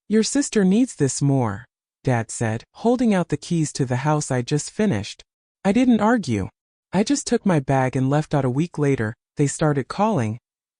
Your sister needs this more, Dad said, holding out the keys to the house I just finished. I didn't argue. I just took my bag and left out. A week later, they started calling.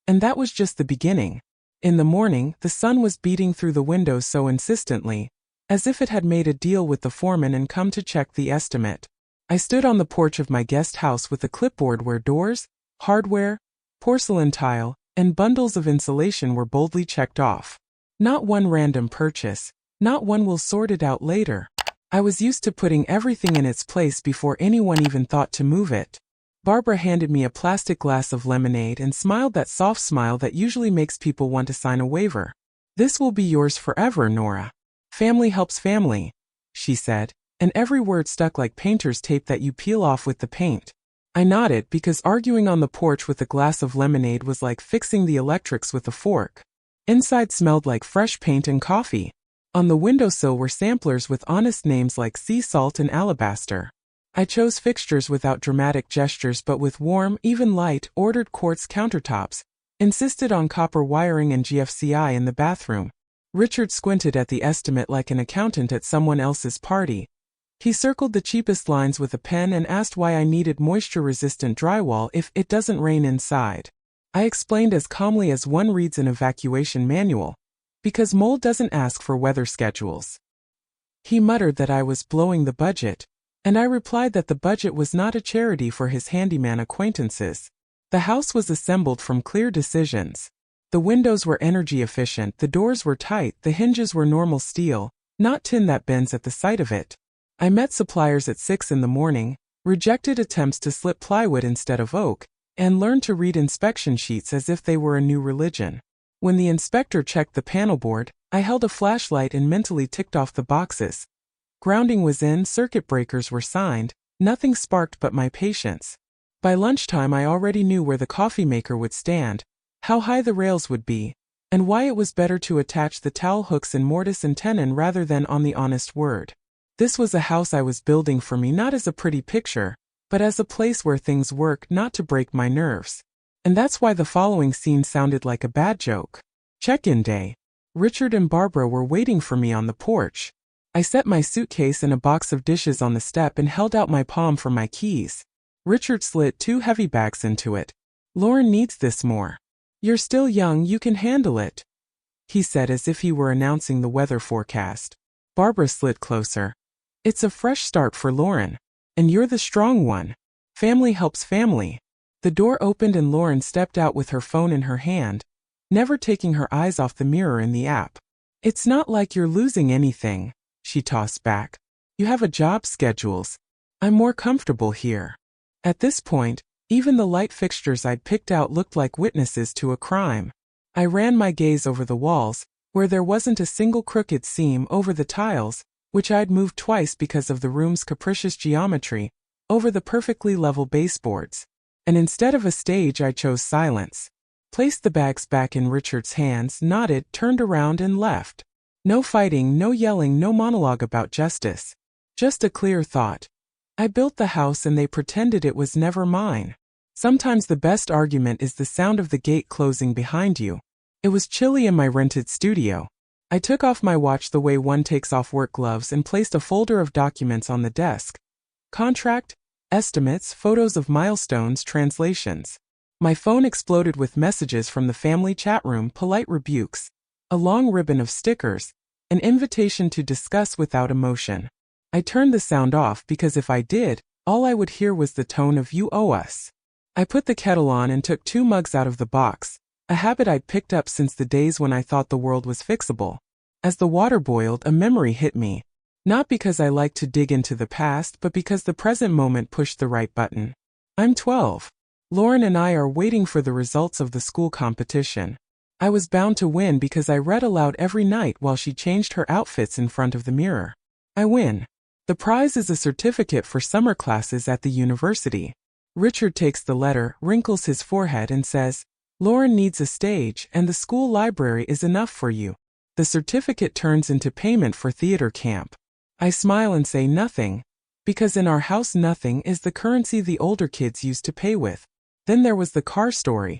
And that was just the beginning. In the morning, the sun was beating through the windows so insistently, as if it had made a deal with the foreman and come to check the estimate. I stood on the porch of my guest house with a clipboard where doors, hardware, porcelain tile, and bundles of insulation were boldly checked off. Not one random purchase, not one we'll sort it out later. I was used to putting everything in its place before anyone even thought to move it. Barbara handed me a plastic glass of lemonade and smiled that soft smile that usually makes people want to sign a waiver. This will be yours forever, Nora. Family helps family, she said, and every word stuck like painter's tape that you peel off with the paint. I nodded because arguing on the porch with a glass of lemonade was like fixing the electrics with a fork. Inside smelled like fresh paint and coffee. On the windowsill were samplers with honest names like sea salt and alabaster. I chose fixtures without dramatic gestures but with warm, even light, ordered quartz countertops, insisted on copper wiring and GFCI in the bathroom. Richard squinted at the estimate like an accountant at someone else's party. He circled the cheapest lines with a pen and asked why I needed moisture-resistant drywall if it doesn't rain inside. I explained as calmly as one reads an evacuation manual, because mold doesn't ask for weather schedules. He muttered that I was blowing the budget, and I replied that the budget was not a charity for his handyman acquaintances. The house was assembled from clear decisions. The windows were energy efficient, the doors were tight, the hinges were normal steel, not tin that bends at the sight of it. I met suppliers at 6 in the morning, rejected attempts to slip plywood instead of oak, and learned to read inspection sheets as if they were a new religion. When the inspector checked the panel board, I held a flashlight and mentally ticked off the boxes. Grounding was in, circuit breakers were signed, nothing sparked but my patience. By lunchtime I already knew where the coffee maker would stand, how high the rails would be, and why it was better to attach the towel hooks in mortise and tenon rather than on the honest word. This was a house I was building for me not as a pretty picture, but as a place where things work, not to break my nerves. And that's why the following scene sounded like a bad joke. Check-in day. Richard and Barbara were waiting for me on the porch. I set my suitcase and a box of dishes on the step and held out my palm for my keys. Richard slid 2 heavy bags into it. Lauren needs this more. You're still young, you can handle it, he said as if he were announcing the weather forecast. Barbara slid closer. It's a fresh start for Lauren. And you're the strong one. Family helps family. The door opened and Lauren stepped out with her phone in her hand, never taking her eyes off the mirror in the app. It's not like you're losing anything, she tossed back. You have a job schedules. I'm more comfortable here. At this point, even the light fixtures I'd picked out looked like witnesses to a crime. I ran my gaze over the walls, where there wasn't a single crooked seam, over the tiles, which I'd moved twice because of the room's capricious geometry, over the perfectly level baseboards. And instead of a stage I chose silence. Placed the bags back in Richard's hands, nodded, turned around and left. No fighting, no yelling, no monologue about justice. Just a clear thought. I built the house and they pretended it was never mine. Sometimes the best argument is the sound of the gate closing behind you. It was chilly in my rented studio. I took off my watch the way one takes off work gloves and placed a folder of documents on the desk. Contract, estimates, photos of milestones, translations. My phone exploded with messages from the family chat room, polite rebukes, a long ribbon of stickers, an invitation to discuss without emotion. I turned the sound off because if I did, all I would hear was the tone of "you owe us." I put the kettle on and took 2 mugs out of the box, a habit I'd picked up since the days when I thought the world was fixable. As the water boiled, a memory hit me. Not because I like to dig into the past, but because the present moment pushed the right button. I'm 12. Lauren and I are waiting for the results of the school competition. I was bound to win because I read aloud every night while she changed her outfits in front of the mirror. I win. The prize is a certificate for summer classes at the university. Richard takes the letter, wrinkles his forehead and says, "Lauren needs a stage and the school library is enough for you." The certificate turns into payment for theater camp. I smile and say nothing, because in our house nothing is the currency the older kids used to pay with. Then there was the car story.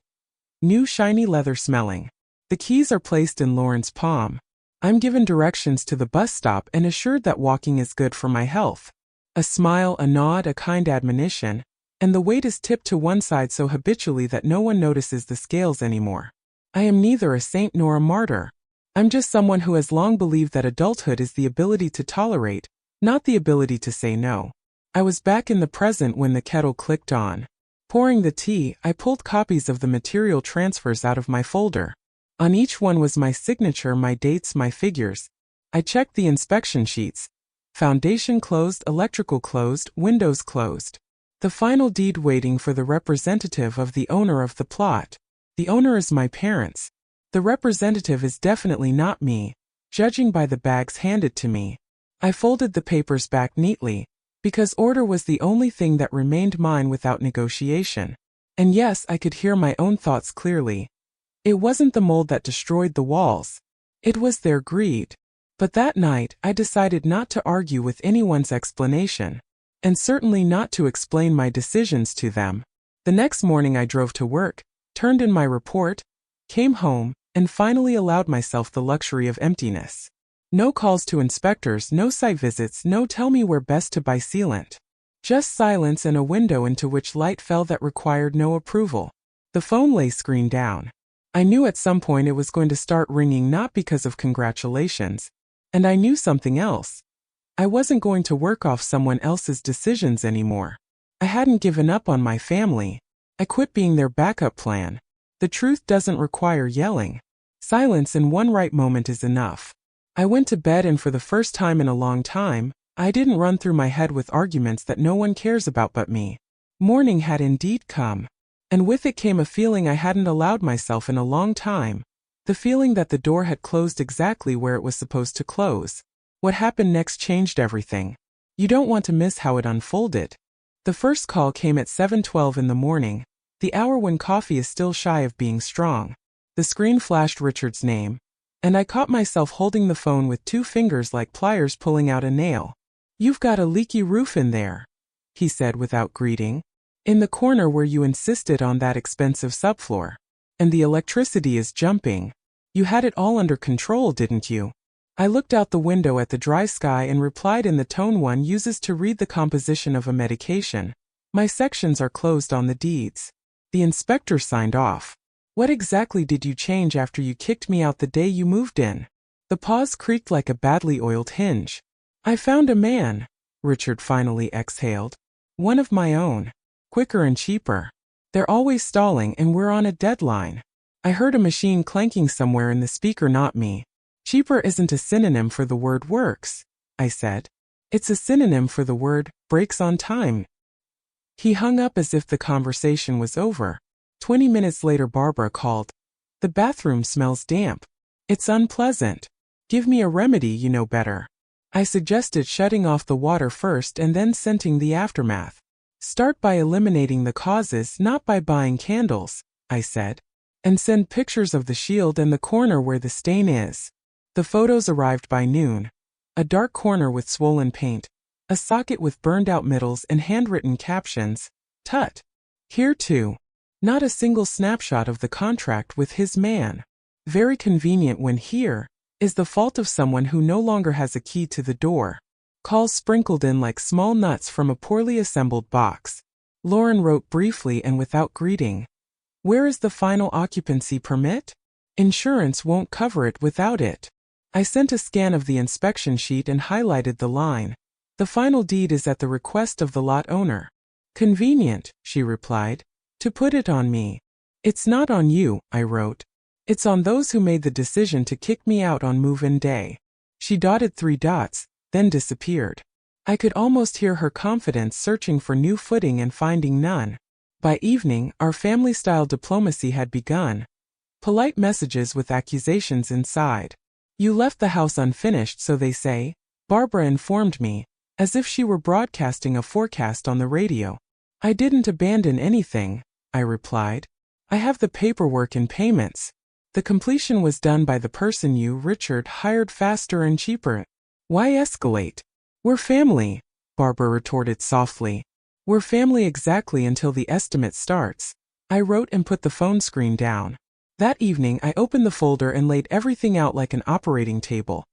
New shiny leather smelling. The keys are placed in Lauren's palm. I'm given directions to the bus stop and assured that walking is good for my health. A smile, a nod, a kind admonition, and the weight is tipped to one side so habitually that no one notices the scales anymore. I am neither a saint nor a martyr. I'm just someone who has long believed that adulthood is the ability to tolerate, not the ability to say no. I was back in the present when the kettle clicked on. Pouring the tea, I pulled copies of the material transfers out of my folder. On each one was my signature, my dates, my figures. I checked the inspection sheets. Foundation closed, electrical closed, windows closed. The final deed waiting for the representative of the owner of the plot. The owner is my parents. The representative is definitely not me, judging by the bags handed to me. I folded the papers back neatly, because order was the only thing that remained mine without negotiation. And yes, I could hear my own thoughts clearly. It wasn't the mold that destroyed the walls. It was their greed. But that night, I decided not to argue with anyone's explanation, and certainly not to explain my decisions to them. The next morning I drove to work, turned in my report, came home, and finally allowed myself the luxury of emptiness. No calls to inspectors, no site visits, no tell me where best to buy sealant. Just silence and a window into which light fell that required no approval. The phone lay screen down. I knew at some point it was going to start ringing, not because of congratulations. And I knew something else. I wasn't going to work off someone else's decisions anymore. I hadn't given up on my family. I quit being their backup plan. The truth doesn't require yelling. Silence in one right moment is enough. I went to bed, and for the first time in a long time, I didn't run through my head with arguments that no one cares about but me. Morning had indeed come. And with it came a feeling I hadn't allowed myself in a long time. The feeling that the door had closed exactly where it was supposed to close. What happened next changed everything. You don't want to miss how it unfolded. The first call came at 7:12 in the morning, the hour when coffee is still shy of being strong. The screen flashed Richard's name, and I caught myself holding the phone with two fingers like pliers pulling out a nail. "You've got a leaky roof in there," he said without greeting. "In the corner where you insisted on that expensive subfloor. And the electricity is jumping. You had it all under control, didn't you?" I looked out the window at the dry sky and replied in the tone one uses to read the composition of a medication. "My sections are closed on the deeds." The inspector signed off. "What exactly did you change after you kicked me out the day you moved in?" The pause creaked like a badly oiled hinge. "I found a man," Richard finally exhaled. "One of my own. Quicker and cheaper. They're always stalling and we're on a deadline." I heard a machine clanking somewhere in the speaker, not me. "Cheaper isn't a synonym for the word works," I said. "It's a synonym for the word breaks on time." He hung up as if the conversation was over. 20 minutes later Barbara called. "The bathroom smells damp. It's unpleasant. Give me a remedy you know better." I suggested shutting off the water first and then scenting the aftermath. "Start by eliminating the causes, not by buying candles," I said. "And send pictures of the shield and the corner where the stain is." The photos arrived by noon. A dark corner with swollen paint, a socket with burned-out middles and handwritten captions. "Tut. Here too. Not a single snapshot of the contract with his man. Very convenient when here is the fault of someone who no longer has a key to the door." Calls sprinkled in like small nuts from a poorly assembled box. Lauren wrote briefly and without greeting. "Where is the final occupancy permit? Insurance won't cover it without it." I sent a scan of the inspection sheet and highlighted the line. "The final deed is at the request of the lot owner." "Convenient," she replied, "to put it on me." "It's not on you," I wrote. "It's on those who made the decision to kick me out on move-in day." She dotted 3 dots, then disappeared. I could almost hear her confidence searching for new footing and finding none. By evening, our family-style diplomacy had begun. Polite messages with accusations inside. "You left the house unfinished, so they say," Barbara informed me, as if she were broadcasting a forecast on the radio. "I didn't abandon anything," I replied. "I have the paperwork and payments. The completion was done by the person you, Richard, hired faster and cheaper." "Why escalate? We're family," Barbara retorted softly. "We're family exactly until the estimate starts." I wrote and put the phone screen down. That evening, I opened the folder and laid everything out like an operating table.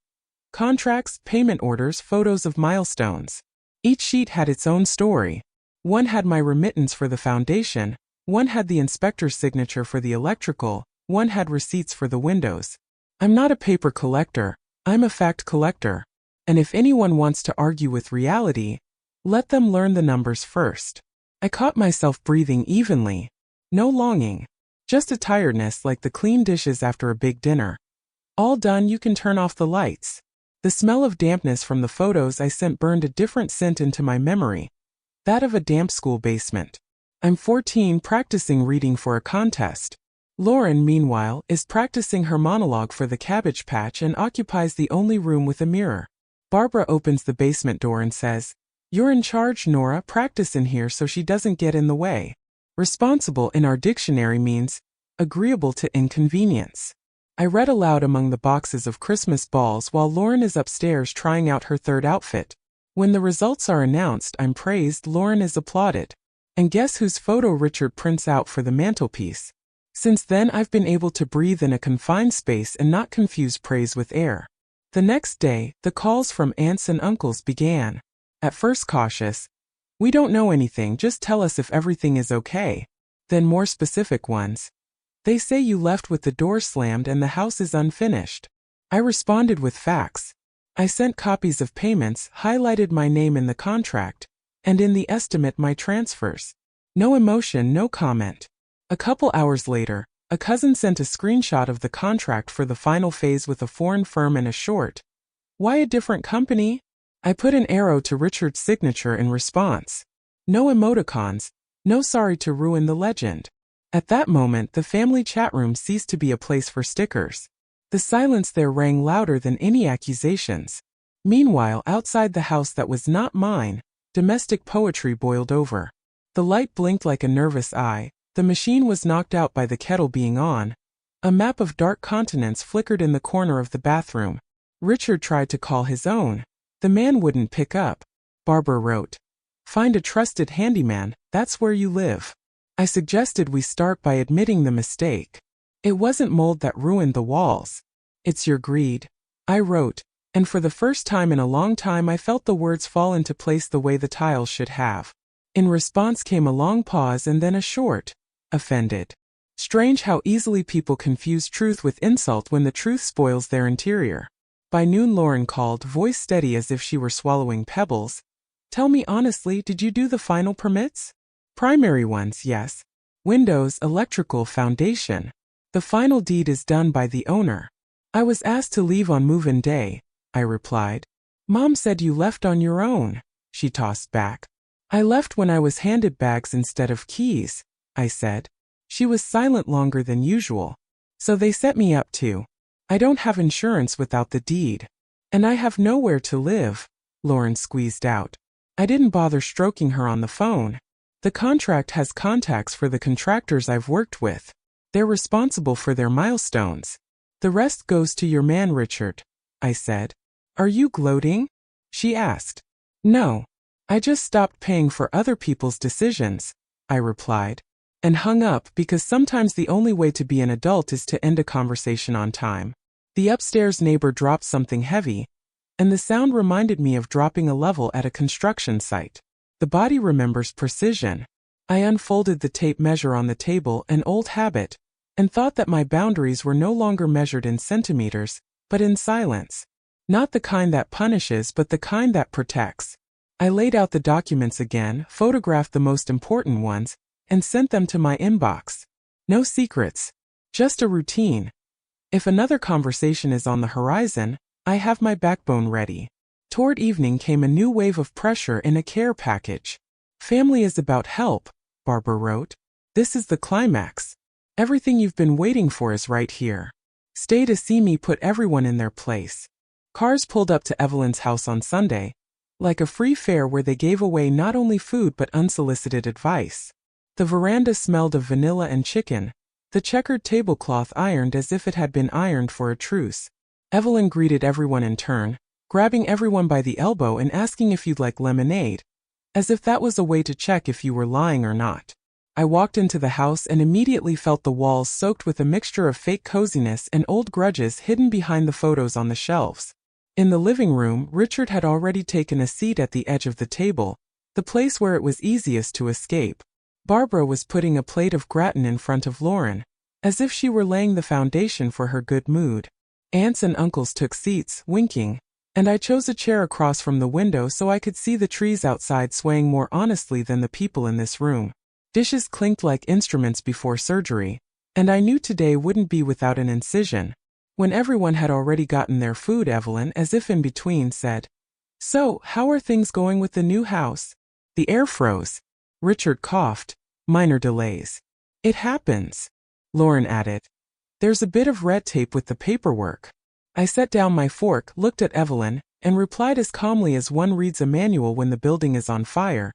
Contracts, payment orders, photos of milestones. Each sheet had its own story. One had my remittance for the foundation, one had the inspector's signature for the electrical, one had receipts for the windows. I'm not a paper collector, I'm a fact collector. And if anyone wants to argue with reality, let them learn the numbers first. I caught myself breathing evenly. No longing. Just a tiredness like the clean dishes after a big dinner. All done, you can turn off the lights. The smell of dampness from the photos I sent burned a different scent into my memory. That of a damp school basement. I'm 14, practicing reading for a contest. Lauren, meanwhile, is practicing her monologue for the Cabbage Patch and occupies the only room with a mirror. Barbara opens the basement door and says, "You're in charge, Nora, practice in here so she doesn't get in the way." Responsible in our dictionary means agreeable to inconvenience. I read aloud among the boxes of Christmas balls while Lauren is upstairs trying out her third outfit. When the results are announced, I'm praised, Lauren is applauded. And guess whose photo Richard prints out for the mantelpiece? Since then, I've been able to breathe in a confined space and not confuse praise with air. The next day, the calls from aunts and uncles began. At first cautious, "We don't know anything, just tell us if everything is okay." Then more specific ones. "They say you left with the door slammed and the house is unfinished." I responded with facts. I sent copies of payments, highlighted my name in the contract, and in the estimate my transfers. No emotion, no comment. A couple hours later, a cousin sent a screenshot of the contract for the final phase with a foreign firm and a short, "Why a different company?" I put an arrow to Richard's signature in response. No emoticons, no sorry to ruin the legend. At that moment, the family chat room ceased to be a place for stickers. The silence there rang louder than any accusations. Meanwhile, outside the house that was not mine, domestic poetry boiled over. The light blinked like a nervous eye, the machine was knocked out by the kettle being on, a map of dark continents flickered in the corner of the bathroom. Richard tried to call his own. The man wouldn't pick up. Barbara wrote, "Find a trusted handyman, that's where you live." I suggested we start by admitting the mistake. "It wasn't mold that ruined the walls. It's your greed," I wrote, and for the first time in a long time I felt the words fall into place the way the tiles should have. In response came a long pause and then a short, "Offended." Strange how easily people confuse truth with insult when the truth spoils their interior. By noon Lauren called, voice steady as if she were swallowing pebbles. "Tell me honestly, did you do the final permits?" "Primary ones, yes. Windows, electrical, foundation. The final deed is done by the owner." "I was asked to leave on move-in day," I replied. "Mom said you left on your own," she tossed back. "I left when I was handed bags instead of keys," I said. She was silent longer than usual. "So they set me up too. I don't have insurance without the deed. And I have nowhere to live," Lauren squeezed out. I didn't bother stroking her on the phone. "The contract has contacts for the contractors I've worked with. They're responsible for their milestones. The rest goes to your man Richard," I said. "Are you gloating?" she asked. "No. I just stopped paying for other people's decisions," I replied, and hung up because sometimes the only way to be an adult is to end a conversation on time. The upstairs neighbor dropped something heavy, and the sound reminded me of dropping a level at a construction site. The body remembers precision. I unfolded the tape measure on the table, an old habit, and thought that my boundaries were no longer measured in centimeters, but in silence. Not the kind that punishes, but the kind that protects. I laid out the documents again, photographed the most important ones, and sent them to my inbox. No secrets. Just a routine. If another conversation is on the horizon, I have my backbone ready. Toward evening came a new wave of pressure in a care package. "Family is about help," Barbara wrote. "This is the climax. Everything you've been waiting for is right here. Stay to see me put everyone in their place." Cars pulled up to Evelyn's house on Sunday, like a free fair where they gave away not only food but unsolicited advice. The veranda smelled of vanilla and chicken, the checkered tablecloth ironed as if it had been ironed for a truce. Evelyn greeted everyone in turn, grabbing everyone by the elbow and asking if you'd like lemonade, as if that was a way to check if you were lying or not. I walked into the house and immediately felt the walls soaked with a mixture of fake coziness and old grudges hidden behind the photos on the shelves. In the living room, Richard had already taken a seat at the edge of the table, the place where it was easiest to escape. Barbara was putting a plate of gratin in front of Lauren, as if she were laying the foundation for her good mood. Aunts and uncles took seats, winking, and I chose a chair across from the window so I could see the trees outside swaying more honestly than the people in this room. Dishes clinked like instruments before surgery, and I knew today wouldn't be without an incision. When everyone had already gotten their food, Evelyn, as if in between, said, "So, how are things going with the new house?" The air froze. Richard coughed. "Minor delays." "It happens," Lauren added. "There's a bit of red tape with the paperwork." I set down my fork, looked at Evelyn, and replied as calmly as one reads a manual when the building is on fire.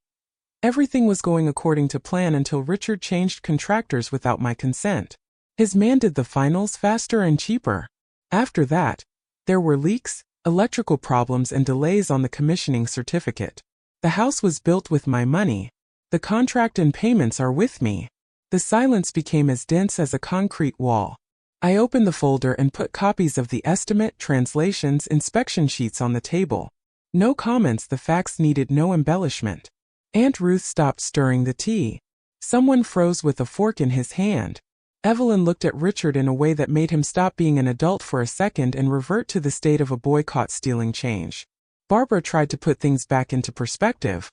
Everything was going according to plan until Richard changed contractors without my consent. His man did the finals faster and cheaper. After that, there were leaks, electrical problems, and delays on the commissioning certificate. The house was built with my money. The contract and payments are with me. The silence became as dense as a concrete wall. I opened the folder and put copies of the estimate, translations, inspection sheets on the table. No comments, the facts needed no embellishment. Aunt Ruth stopped stirring the tea. Someone froze with a fork in his hand. Evelyn looked at Richard in a way that made him stop being an adult for a second and revert to the state of a boy caught stealing change. Barbara tried to put things back into perspective.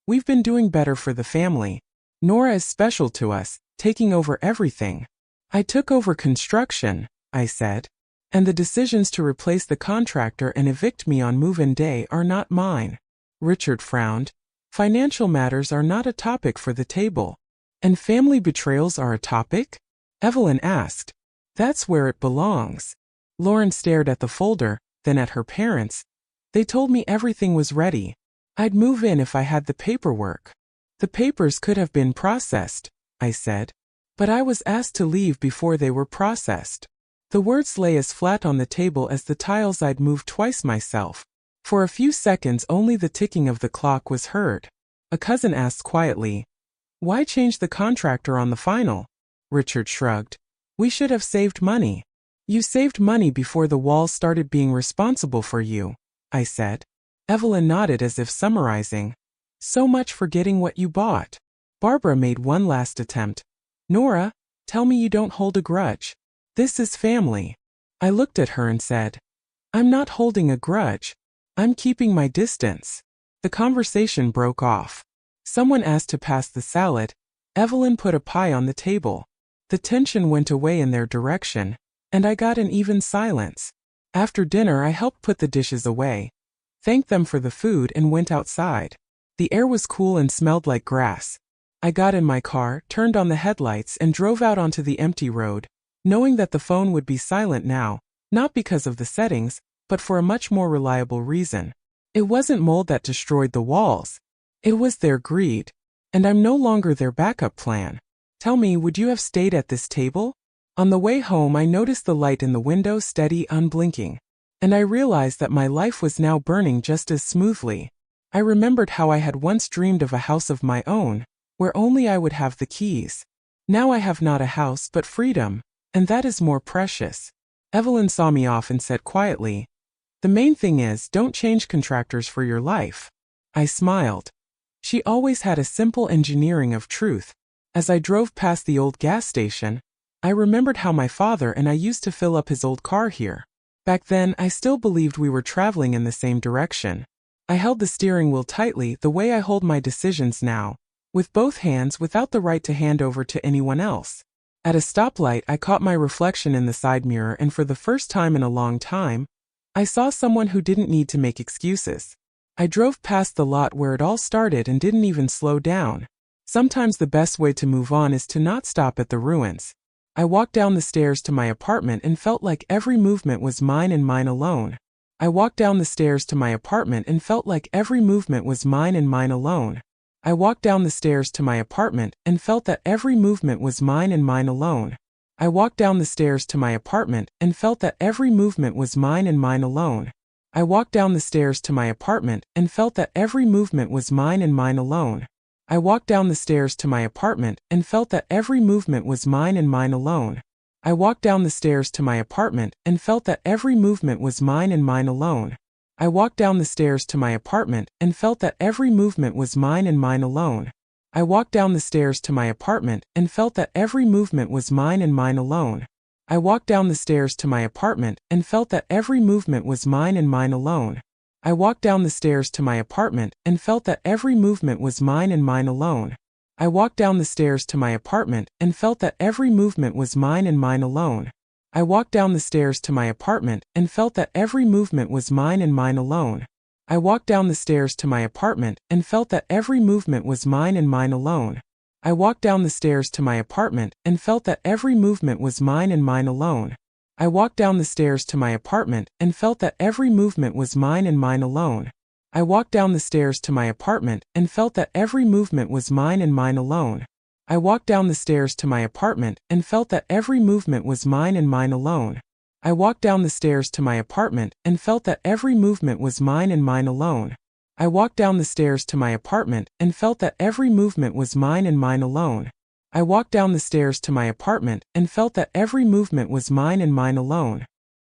"We've been doing better for the family. Nora is special to us, taking over everything." "I took over construction," I said. "And the decisions to replace the contractor and evict me on move-in day are not mine." Richard frowned. "Financial matters are not a topic for the table." "And family betrayals are a topic?" Evelyn asked. "That's where it belongs." Lauren stared at the folder, then at her parents. "They told me everything was ready. I'd move in if I had the paperwork." "The papers could have been processed," I said. "But I was asked to leave before they were processed." The words lay as flat on the table as the tiles I'd moved twice myself. For a few seconds only the ticking of the clock was heard. A cousin asked quietly, "Why change the contractor on the final?" Richard shrugged. "We should have saved money." "You saved money before the walls started being responsible for you," I said. Evelyn nodded as if summarizing. "So much for getting what you bought." Barbara made one last attempt. "Nora, tell me you don't hold a grudge. This is family." I looked at her and said, "I'm not holding a grudge. I'm keeping my distance." The conversation broke off. Someone asked to pass the salad. Evelyn put a pie on the table. The tension went away in their direction, and I got an even silence. After dinner, I helped put the dishes away, thanked them for the food, and went outside. The air was cool and smelled like grass. I got in my car, turned on the headlights, and drove out onto the empty road, knowing that the phone would be silent now, not because of the settings, but for a much more reliable reason. It wasn't mold that destroyed the walls. It was their greed. And I'm no longer their backup plan. "Tell me, would you have stayed at this table?" On the way home, I noticed the light in the window steady, unblinking. And I realized that my life was now burning just as smoothly. I remembered how I had once dreamed of a house of my own, where only I would have the keys. Now I have not a house but freedom, and that is more precious. Evelyn saw me off and said quietly, "The main thing is, don't change contractors for your life." I smiled. She always had a simple engineering of truth. As I drove past the old gas station, I remembered how my father and I used to fill up his old car here. Back then, I still believed we were traveling in the same direction. I held the steering wheel tightly, the way I hold my decisions now, with both hands, without the right to hand over to anyone else. At a stoplight, I caught my reflection in the side mirror, and for the first time in a long time, I saw someone who didn't need to make excuses. I drove past the lot where it all started and didn't even slow down. Sometimes the best way to move on is to not stop at the ruins. I walked down the stairs to my apartment and felt like every movement was mine and mine alone. I walked down the stairs to my apartment and felt like every movement was mine and mine alone. I walked down the stairs to my apartment and felt that every movement was mine and mine alone. I walked down the stairs to my apartment and felt that every movement was mine and mine alone. I walked down the stairs to my apartment and felt that every movement was mine and mine alone. I walked down the stairs to my apartment and felt that every movement was mine and mine alone. I walked down the stairs to my apartment and felt that every movement was mine and mine alone. I walked down the stairs to my apartment and felt that every movement was mine and mine alone. I walked down the stairs to my apartment and felt that every movement was mine and mine alone. I walked down the stairs to my apartment and felt that every movement was mine and mine alone. I walked down the stairs to my apartment and felt that every movement was mine and mine alone. I walked down the stairs to my apartment and felt that every movement was mine and mine alone. I walked down the stairs to my apartment and felt that every movement was mine and mine alone. I walked down the stairs to my apartment and felt that every movement was mine and mine alone. I walked down the stairs to my apartment and felt that every movement was mine and mine alone. I walked down the stairs to my apartment and felt that every movement was mine and mine alone. I walked down the stairs to my apartment and felt that every movement was mine and mine alone. I walked down the stairs to my apartment and felt that every movement was mine and mine alone. I walked down the stairs to my apartment and felt that every movement was mine and mine alone. I walked down the stairs to my apartment and felt that every movement was mine and mine alone. I walked down the stairs to my apartment and felt that every movement was mine and mine alone.